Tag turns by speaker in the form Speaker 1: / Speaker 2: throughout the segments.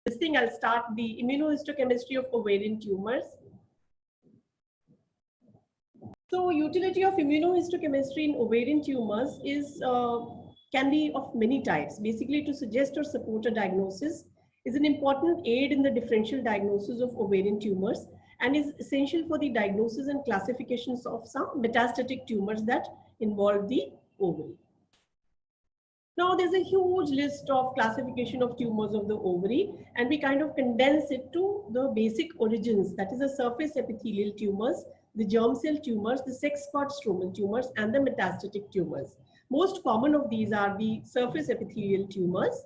Speaker 1: this thing, I'll start the immunohistochemistry of ovarian tumors. So utility of immunohistochemistry in ovarian tumors is can be of many types. Basically, to suggest or support a diagnosis is an important aid in the differential diagnosis of ovarian tumors and is essential for the diagnosis and classifications of some metastatic tumors that involve the ovary. Now, there's a huge list of classification of tumors of the ovary, and we kind of condense it to the basic origins, that is the surface epithelial tumors, the germ cell tumors, the sex cord stromal tumors, and the metastatic tumors. Most common of these are the surface epithelial tumors.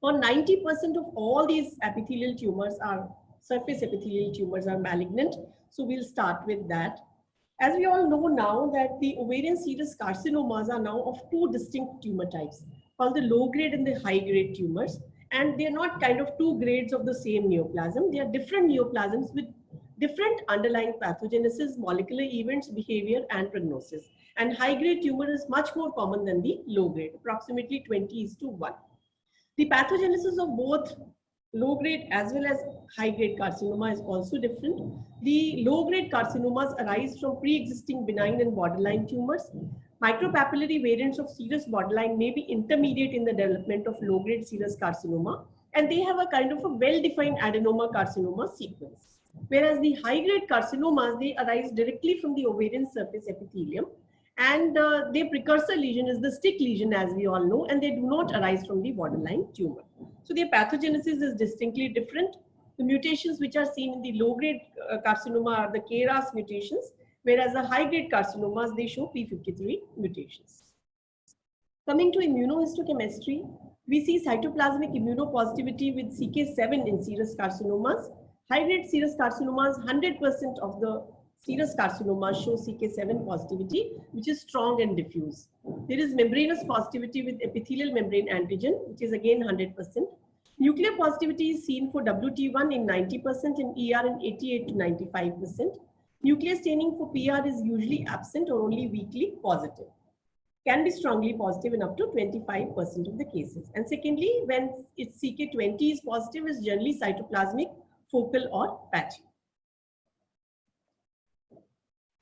Speaker 1: About 90% of all these epithelial tumors are surface epithelial tumors are malignant. So we'll start with that. As we all know now that the ovarian serous carcinomas are now of two distinct tumor types, called the low grade and the high grade tumors. And they're not kind of two grades of the same neoplasm. They are different neoplasms with different underlying pathogenesis, molecular events, behavior, and prognosis. And high grade tumor is much more common than the low grade, approximately 20:1. The pathogenesis of both low grade as well as high grade carcinoma is also different. The low grade carcinomas arise from pre-existing benign and borderline tumors. Micropapillary variants of serous borderline may be intermediate in the development of low grade serous carcinoma, and they have a kind of a well-defined adenoma carcinoma sequence. Whereas the high grade carcinomas, they arise directly from the ovarian surface epithelium, and their precursor lesion is the stick lesion, as we all know, and they do not arise from the borderline tumor. So their pathogenesis is distinctly different. The mutations which are seen in the low-grade carcinoma are the KRAS mutations, whereas the high-grade carcinomas, they show P53 mutations. Coming to immunohistochemistry, we see cytoplasmic immunopositivity with CK7 in serous carcinomas. High-grade serous carcinomas, 100% of the serous carcinomas show CK7 positivity, which is strong and diffuse. There is membranous positivity with epithelial membrane antigen, which is again 100%. Nuclear positivity is seen for WT1 in 90% and ER in 88 to 95%. Nuclear staining for PR is usually absent or only weakly positive. Can be strongly positive in up to 25% of the cases. And secondly, when it's CK20 is positive, is generally cytoplasmic, focal, or patchy.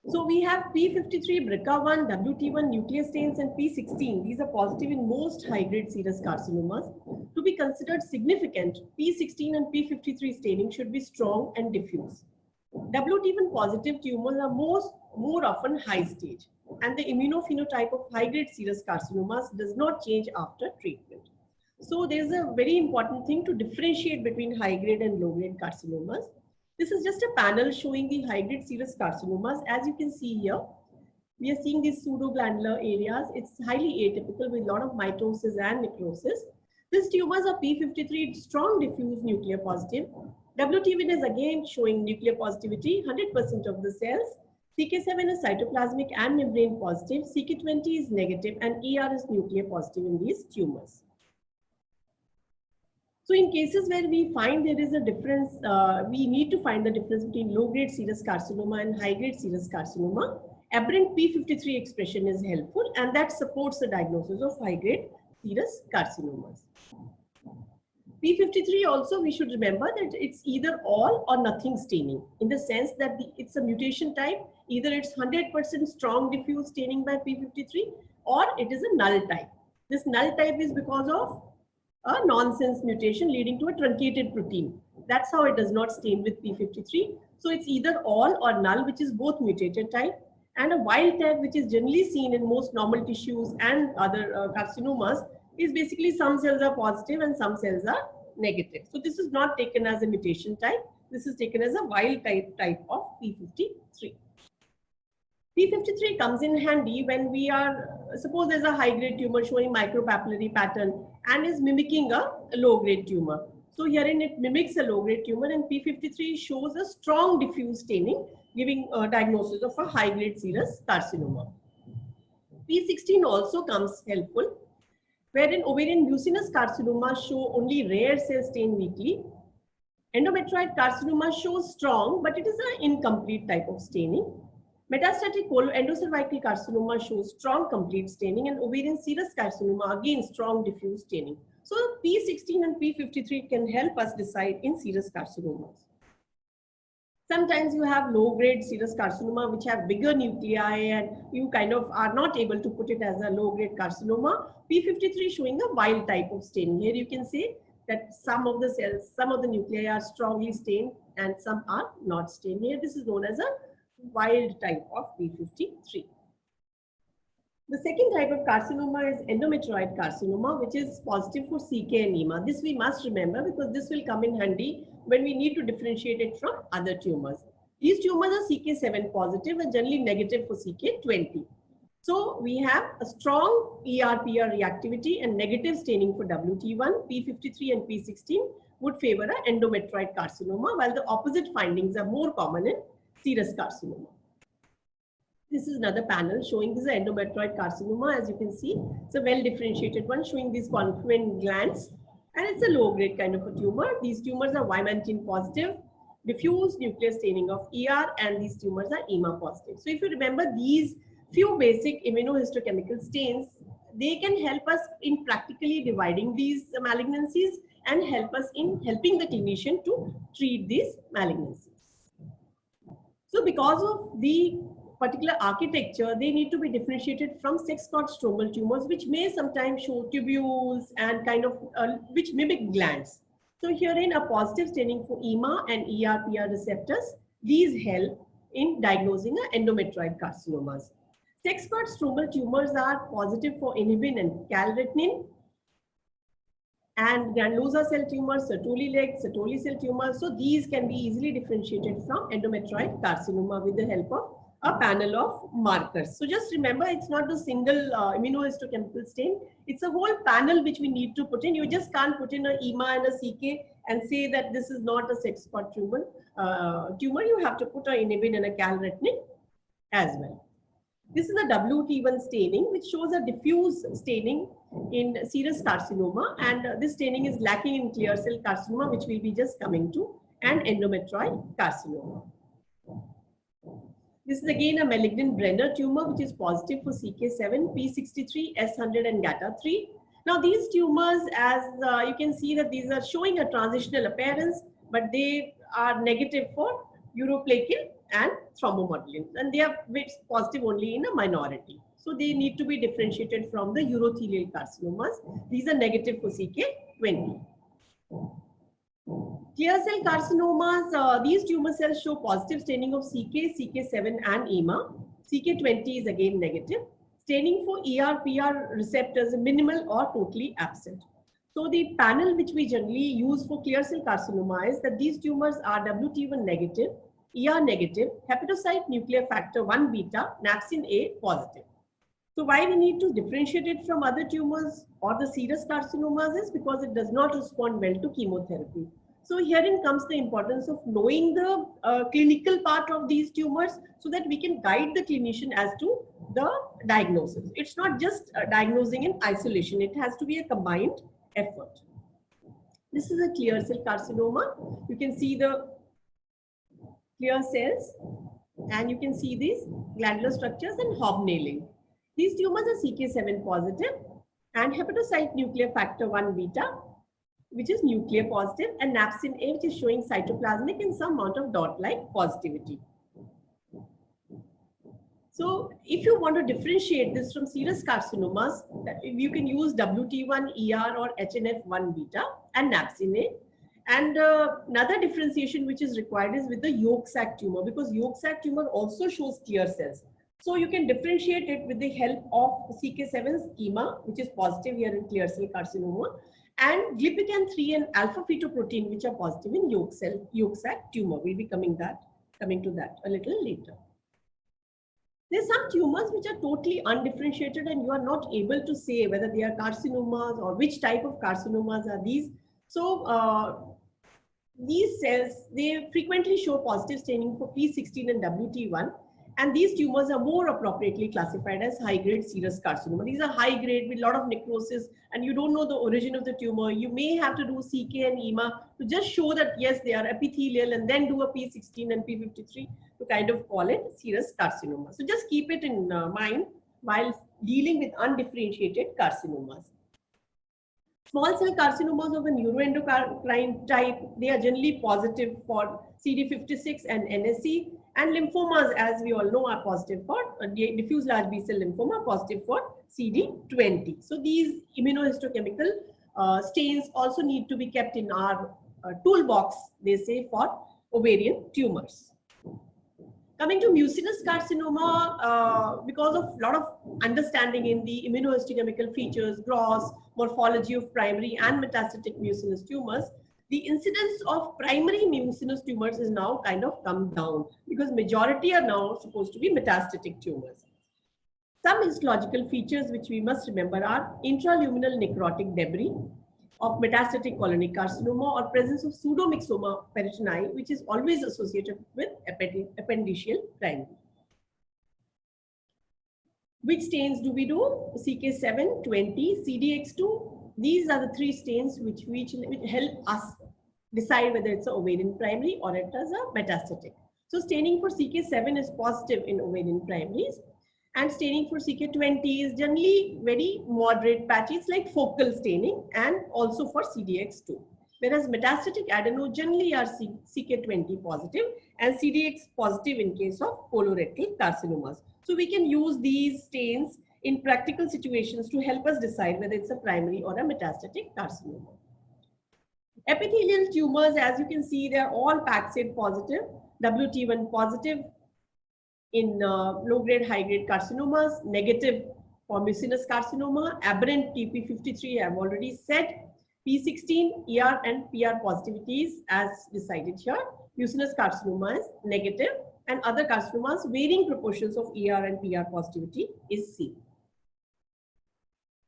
Speaker 1: So we have P53, BRCA1, WT1 nuclear stains, and P16. These are positive in most high-grade serous carcinomas. To be considered significant, P16 and P53 staining should be strong and diffuse. WT1 positive tumors are more often high stage, and the immunophenotype of high-grade serous carcinomas does not change after treatment. So there's a very important thing to differentiate between high-grade and low-grade carcinomas. This is just a panel showing the high-grade serous carcinomas. As you can see here, we are seeing these pseudoglandular areas. It's highly atypical with a lot of mitosis and necrosis. These tumors are P53 strong diffuse nuclear positive. WT1 is again showing nuclear positivity, 100% of the cells. CK7 is cytoplasmic and membrane positive. CK20 is negative, and ER is nuclear positive in these tumors. So in cases where we find there is a difference, we need to find the difference between low-grade serous carcinoma and high-grade serous carcinoma. Aberrant P53 expression is helpful, and that supports the diagnosis of high-grade serous carcinomas. P53 also, we should remember that it's either all or nothing staining, in the sense that it's a mutation type. Either it's 100% strong diffuse staining by P53, or it is a null type. This null type is because of a nonsense mutation leading to a truncated protein. That's how it does not stain with P53. So it's either all or null, which is both mutated type, and a wild type, which is generally seen in most normal tissues and other carcinomas, is basically some cells are positive and some cells are negative. So this is not taken as a mutation type. This is taken as a wild type of P53. P53 comes in handy when we are, suppose there's a high-grade tumor showing micropapillary pattern and is mimicking a low-grade tumor. So herein it mimics a low-grade tumor, and P53 shows a strong diffuse staining, giving a diagnosis of a high-grade serous carcinoma. P16 also comes helpful, wherein ovarian mucinous carcinoma show only rare cell stain weakly. Endometrioid carcinoma shows strong, but it is an incomplete type of staining. Metastatic endocervical carcinoma shows strong complete staining, and ovarian serous carcinoma again strong diffuse staining. So P16 and P53 can help us decide in serous carcinomas. Sometimes you have low-grade serous carcinoma which have bigger nuclei and you kind of are not able to put it as a low-grade carcinoma. P53 showing a wild type of staining. Here you can see that some of the cells, some of the nuclei are strongly stained and some are not stained. Here this is known as a wild type of P53. The second type of carcinoma is endometrioid carcinoma, which is positive for CK and EMA. This we must remember because this will come in handy when we need to differentiate it from other tumors. These tumors are CK7 positive and generally negative for CK20. So we have a strong ER-PR reactivity and negative staining for WT1, P53 and P16 would favor an endometrioid carcinoma, while the opposite findings are more common in serous carcinoma. This is another panel showing this is endometrioid carcinoma. As you can see, it's a well differentiated one showing these confluent glands, and it's a low grade kind of a tumor. These tumors are Vimentin positive, diffuse nuclear staining of ER, and these tumors are EMA positive. So if you remember these few basic immunohistochemical stains, they can help us in practically dividing these malignancies and help us in helping the clinician to treat these malignancies. So because of the particular architecture, they need to be differentiated from sex-cord stromal tumors, which may sometimes show tubules and kind of which mimic glands. So herein a positive staining for EMA and ER-PR receptors, these help in diagnosing endometrioid carcinomas. Sex-cord stromal tumors are positive for inhibin and calretinin, and granulosa cell tumors, Sertoli leg, Sertoli cell tumors. So these can be easily differentiated from endometrioid carcinoma with the help of a panel of markers. So just remember, it's not a single immunohistochemical stain. It's a whole panel which we need to put in. You just can't put in a EMA and a CK and say that this is not a sex-cord tumor. You have to put a inhibin and a calretinin as well. This is a WT1 staining, which shows a diffuse staining in serous carcinoma, and this staining is lacking in clear cell carcinoma, which we'll be just coming to, and endometrioid carcinoma. This is again a malignant Brenner tumor, which is positive for CK7, P63, S100, and GATA3. Now these tumors, as you can see that these are showing a transitional appearance, but they are negative for uroplakin and thrombomodulin, and they are positive only in a minority. So they need to be differentiated from the urothelial carcinomas. These are negative for CK20. Clear cell carcinomas, these tumor cells show positive staining of CK, CK7 and EMA. CK20 is again negative. Staining for ER-PR receptors minimal or totally absent. So the panel which we generally use for clear cell carcinoma is that these tumors are WT1 negative, ER negative, hepatocyte nuclear factor 1 beta, napsin A positive. So why we need to differentiate it from other tumors or the serous carcinomas is because it does not respond well to chemotherapy. So herein comes the importance of knowing the clinical part of these tumors so that we can guide the clinician as to the diagnosis. It's not just diagnosing in isolation. It has to be a combined effort. This is a clear cell carcinoma. You can see the clear cells and you can see these glandular structures and hobnailing. These tumors are CK7 positive and hepatocyte nuclear factor 1 beta, which is nuclear positive, and napsin A, which is showing cytoplasmic and some amount of dot-like positivity. So if you want to differentiate this from serous carcinomas, you can use WT1, ER or HNF1 beta and napsin A. And another differentiation which is required is with the yolk sac tumor, because yolk sac tumor also shows clear cells. So you can differentiate it with the help of CK7's EMA, which is positive here in clear cell carcinoma, and glypican-3 and alpha-fetoprotein, which are positive in yolk sac tumor. We'll be coming to that a little later. There's some tumors which are totally undifferentiated and you are not able to say whether they are carcinomas or which type of carcinomas are these. So these cells, they frequently show positive staining for P16 and WT1. And these tumors are more appropriately classified as high-grade serous carcinoma. These are high-grade with a lot of necrosis and you don't know the origin of the tumor. You may have to do CK and EMA to just show that yes, they are epithelial and then do a P16 and P53 to kind of call it serous carcinoma. So just keep it in mind while dealing with undifferentiated carcinomas. Small cell carcinomas of a neuroendocrine type, they are generally positive for CD56 and NSE, and lymphomas, as we all know, are positive for diffuse large B-cell lymphoma, positive for CD20. So these immunohistochemical stains also need to be kept in our toolbox, they say, for ovarian tumors. Coming to mucinous carcinoma, because of a lot of understanding in the immunohistochemical features, gross, morphology of primary and metastatic mucinous tumors, the incidence of primary mucinous tumors is now kind of come down because majority are now supposed to be metastatic tumors. Some histological features which we must remember are intraluminal necrotic debris of metastatic colonic carcinoma or presence of pseudomyxoma peritoni, which is always associated with appendiceal primary. Which stains do we do? CK7, 20, CDX2. These are the three stains which help us decide whether it's an ovarian primary or it is a metastatic. So staining for CK7 is positive in ovarian primaries, and staining for CK20 is generally very moderate patches like focal staining, and also for CDX2. Whereas metastatic adeno generally are CK20 positive and CDX positive in case of colorectal carcinomas. So we can use these stains in practical situations to help us decide whether it's a primary or a metastatic carcinoma. Epithelial tumors, as you can see, they are all Paxate positive, WT1 positive in low-grade, high-grade carcinomas, negative for mucinous carcinoma, aberrant TP53, I have already said, P16, ER and PR positivities as decided here. Mucinous carcinoma is negative, and other carcinomas, varying proportions of ER and PR positivity is seen.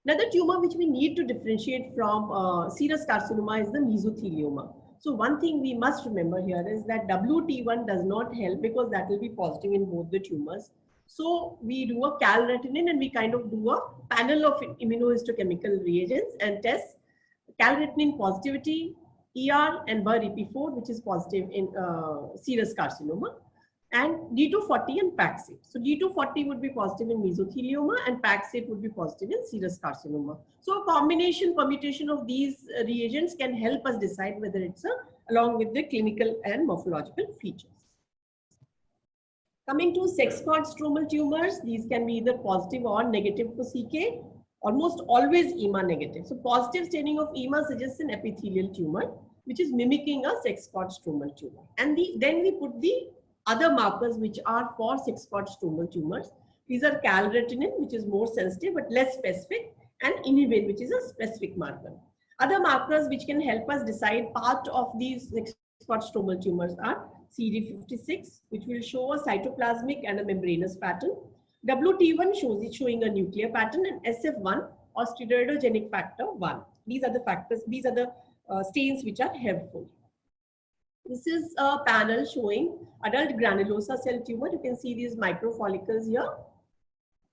Speaker 1: Another tumor which we need to differentiate from serous carcinoma is the mesothelioma. So one thing we must remember here is that WT1 does not help because that will be positive in both the tumors. So we do a calretinine and we kind of do a panel of immunohistochemical reagents and test calretinine positivity, ER and BREP4, which is positive in serous carcinoma, and D240 and Paxate. So D240 would be positive in mesothelioma and Paxate would be positive in serous carcinoma. So a combination, permutation of these reagents can help us decide whether it's along with the clinical and morphological features. Coming to sex cord stromal tumors, these can be either positive or negative for CK, almost always EMA negative. So positive staining of EMA suggests an epithelial tumor, which is mimicking a sex cord stromal tumor. And then we put the other markers which are for sex cord stromal tumors. These are calretinine, which is more sensitive but less specific, and inhibin, which is a specific marker. Other markers which can help us decide part of these sex cord stromal tumors are CD56, which will show a cytoplasmic and a membranous pattern. WT1 showing a nuclear pattern, and SF1 or steroidogenic factor 1. These are the factors, these are the stains which are helpful. This is a panel showing adult granulosa cell tumor. You can see these microfollicles here,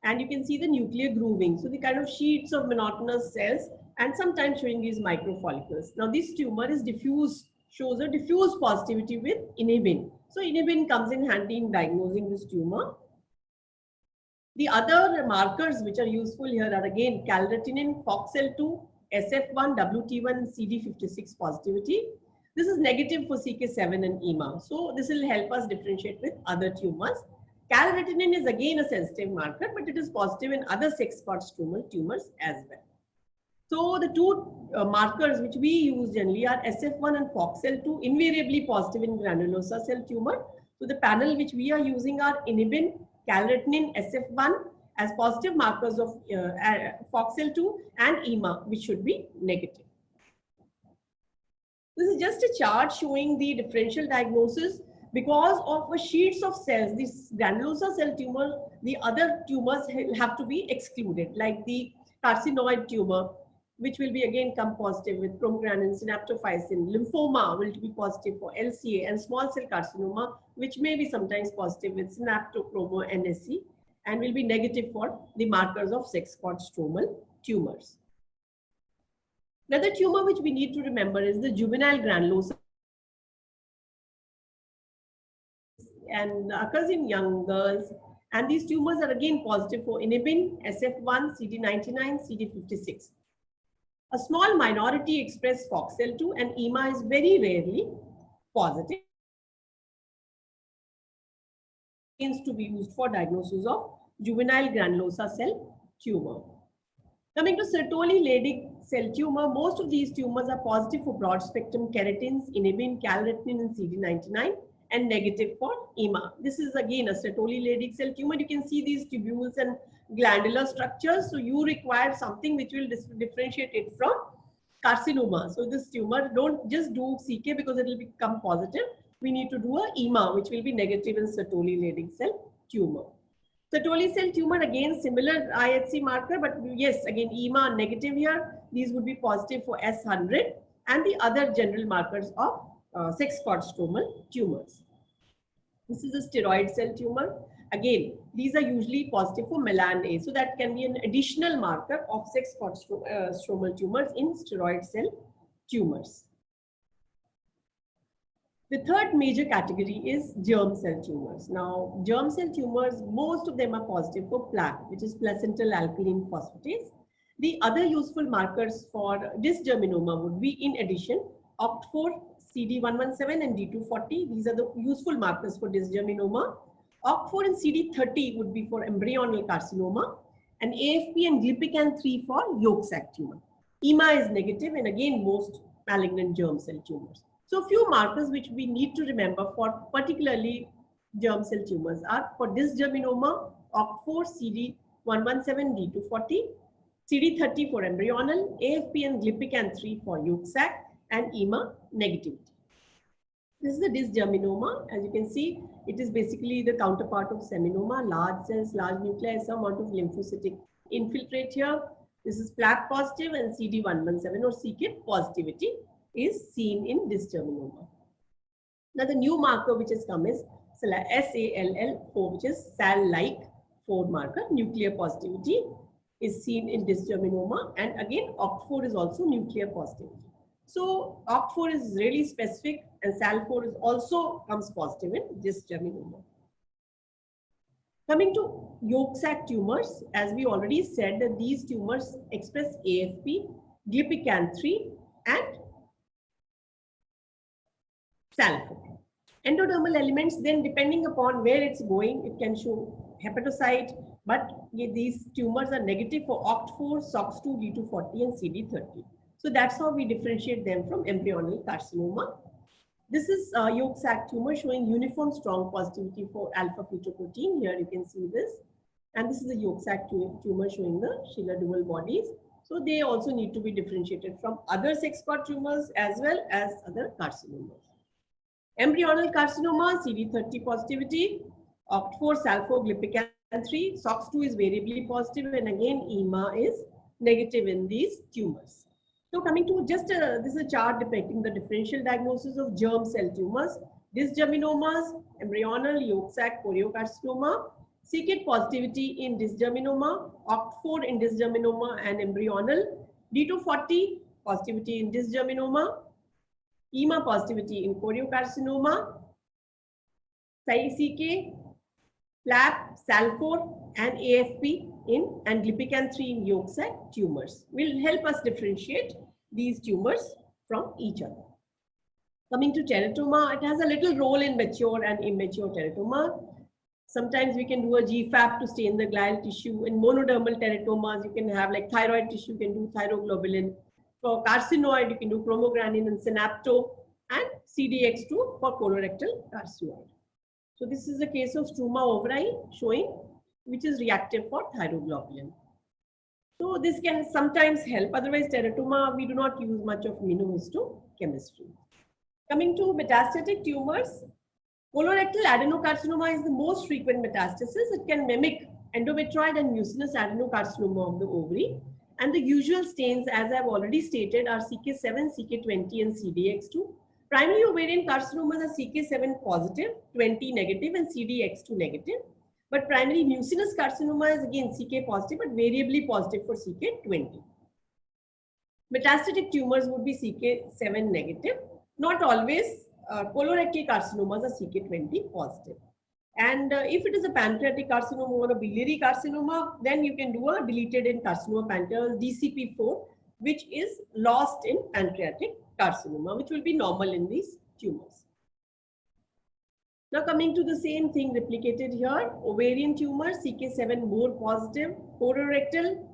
Speaker 1: and you can see the nuclear grooving. So the kind of sheets of monotonous cells, and sometimes showing these microfollicles. Now this tumor is diffuse, shows a diffuse positivity with inhibin. So inhibin comes in handy in diagnosing this tumor. The other markers which are useful here are again calretinine, FOXL2, SF1, WT1, CD56 positivity. This is negative for CK7 and EMA. So this will help us differentiate with other tumors. Calretinine is again a sensitive marker, but it is positive in other sex cord stromal tumors as well. So the two markers which we use generally are SF1 and FOXL2, invariably positive in granulosa cell tumor. So the panel which we are using are inhibin, calretinine, SF1 as positive markers of FOXL2, and EMA, which should be negative. This is just a chart showing the differential diagnosis. Because of the sheets of cells, this granulosa cell tumor, the other tumors have to be excluded, like the carcinoid tumor, which will be again come positive with promogranin, synaptophysin. Lymphoma will be positive for LCA, and small cell carcinoma, which may be sometimes positive with synaptochromo NSE, and will be negative for the markers of sex cord stromal tumors. Another tumor which we need to remember is the juvenile granulosa, and occurs in young girls. And these tumors are again positive for inhibin, SF1, CD99, CD56. A small minority express FOXL2 and EMA is very rarely positive. To be used for diagnosis of juvenile granulosa cell tumor. Coming to Sertoli-Leydig cell tumor, most of these tumors are positive for broad spectrum keratins, inhibin, calretinin, and CD99, and negative for EMA. This is again a Sertoli-Leydig cell tumor. You can see these tubules and glandular structures. So you require something which will differentiate it from carcinoma. So this tumor, don't just do CK because it will become positive. We need to do a EMA, which will be negative in Sertoli-Leydig cell tumor. Sertoli cell tumor, again, similar IHC marker, but yes, again, EMA negative here. These would be positive for S100 and the other general markers of sex cord stromal tumors. This is a steroid cell tumor. Again, these are usually positive for melan A. So that can be an additional marker of sex cord stromal tumors in steroid cell tumors. The third major category is germ cell tumors. Now, germ cell tumors, most of them are positive for plaque, which is placental alkaline phosphatase. The other useful markers for dysgerminoma would be, in addition, OCT4, CD117 and D240. These are the useful markers for dysgerminoma. OCT4 and CD30 would be for embryonal carcinoma, and AFP and Glypican-3 for yolk sac tumor. EMA is negative, and again, most malignant germ cell tumors. So a few markers which we need to remember for particularly germ cell tumors are for dysgerminoma, OCT4, CD117, D240, CD30 for embryonal, AFP and Glypican-3 for yolk sac, and EMA negativity. This is the dysgerminoma. As you can see, it is basically the counterpart of seminoma, large cells, large nuclei, some amount of lymphocytic infiltrate here. This is plaque positive, and CD117 or c-KIT positivity is seen in dysgerminoma. Now the new marker which has come is SALL4, which is SAL-like 4 marker. Nuclear positivity is seen in dysgerminoma, and again OCT4 is also nuclear positivity. So OCT4 is really specific, and SAL4 is also comes positive in dysgerminoma. Coming to yolk sac tumors, as we already said that these tumors express AFP, Glypican-3 and SAL4. Endodermal elements, then depending upon where it's going, it can show hepatocyte, but these tumors are negative for OCT4, SOX2, D240 and CD30. So that's how we differentiate them from embryonal carcinoma. This is a yolk sac tumor showing uniform strong positivity for alpha fetoprotein. Here you can see this. And this is a yolk sac tumor showing the Schiller dual bodies. So they also need to be differentiated from other sex cord tumors as well as other carcinomas. Embryonal carcinoma, CD30 positivity, OCT4, SAL4, Glypican-3, SOX2 is variably positive, and again EMA is negative in these tumors. So coming to just this is a chart depicting the differential diagnosis of germ cell tumors, dysgerminomas, embryonal, yolk sac, choriocarcinoma, c-KIT positivity in dysgerminoma, OCT4 in dysgerminoma and embryonal, D240 positivity in dysgerminoma, EMA positivity in choriocarcinoma, CK, PLAP, SAL4 and AFP in and Glypican-3 in yolk sac tumors will help us differentiate these tumors from each other. Coming to teratoma, it has a little role in mature and immature teratoma. Sometimes we can do a GFAP to stain the glial tissue. In monodermal teratomas, you can have like thyroid tissue, you can do thyroglobulin. For carcinoid, you can do chromogranin and synapto, and CDX2 for colorectal carcinoid. So this is the case of struma overi showing which is reactive for thyroglobulin. So this can sometimes help. Otherwise, teratoma, we do not use much of immunohistochemistry. Coming to metastatic tumors, colorectal adenocarcinoma is the most frequent metastasis. It can mimic endometrioid and mucinous adenocarcinoma of the ovary. And the usual stains, as I've already stated, are CK7, CK20 and CDX2. Primary ovarian carcinomas are CK7 positive, 20 negative and CDX2 negative. But primary mucinous carcinoma is again CK positive but variably positive for CK20. Metastatic tumors would be CK7 negative. Not always. Colorectal carcinomas are CK20 positive. And if it is a pancreatic carcinoma or a biliary carcinoma, then you can do a deleted in carcinoma pancreas DCP4, which is lost in pancreatic carcinoma, which will be normal in these tumors. Now coming to the same thing replicated here, ovarian tumor, CK7 more positive, colorectal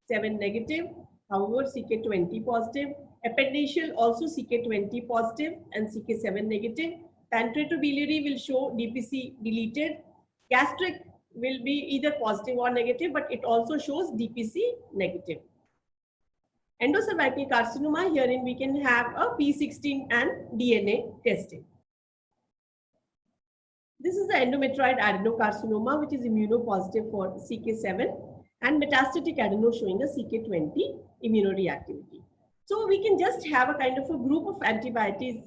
Speaker 1: 7 negative, however CK20 positive, appendiceal also CK20 positive and CK7 negative, pancreatobiliary will show DPC deleted, gastric will be either positive or negative, but it also shows DPC negative. Endocervical carcinoma, herein we can have a P16 and DNA testing. This is the endometrioid adenocarcinoma, which is immunopositive for CK7 and metastatic adeno showing a CK20 immunoreactivity. So we can just have a kind of a group of antibodies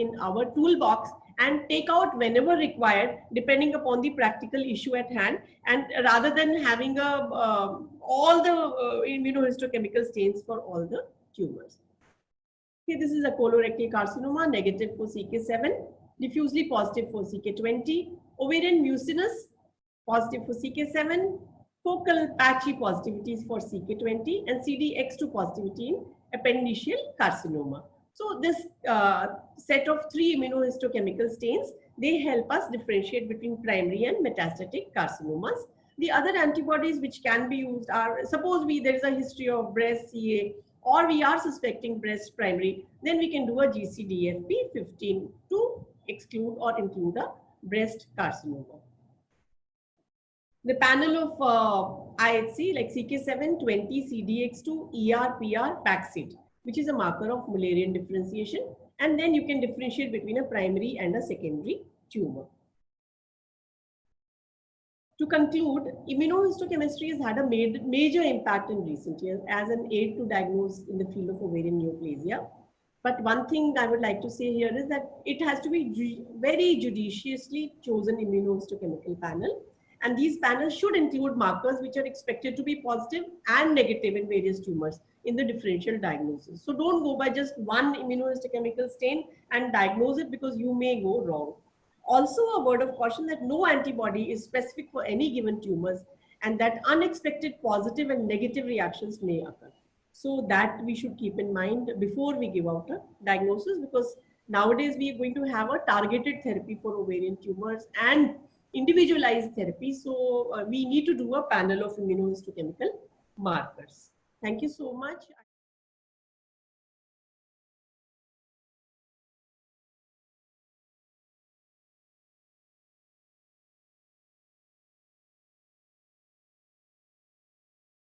Speaker 1: in our toolbox and take out whenever required, depending upon the practical issue at hand, and rather than having all the immunohistochemical stains for all the tumors. Okay, this is a colorectal carcinoma, negative for CK7, diffusely positive for CK20, ovarian mucinous, positive for CK7, focal patchy positivities for CK20, and CDX2 positivity in appendiceal carcinoma. So this set of 3 immunohistochemical stains, they help us differentiate between primary and metastatic carcinomas. The other antibodies which can be used are, suppose there is a history of breast CA, or we are suspecting breast primary, then we can do a GCDFP 15 to exclude or include a breast carcinoma. The panel of IHC like CK7, 20, CDX2, ER, PR, PAXID, which is a marker of Mullerian differentiation, and then you can differentiate between a primary and a secondary tumor. To conclude, immunohistochemistry has had a major impact in recent years as an aid to diagnose in the field of ovarian neoplasia. But one thing I would like to say here is that it has to be very judiciously chosen immunohistochemical panel. And these panels should include markers which are expected to be positive and negative in various tumors in the differential diagnosis. So don't go by just one immunohistochemical stain and diagnose it, because you may go wrong. Also, a word of caution that no antibody is specific for any given tumors, and that unexpected positive and negative reactions may occur. So that we should keep in mind before we give out a diagnosis, because nowadays we are going to have a targeted therapy for ovarian tumors and individualized therapy. So we need to do a panel of immunohistochemical markers. Thank you so much.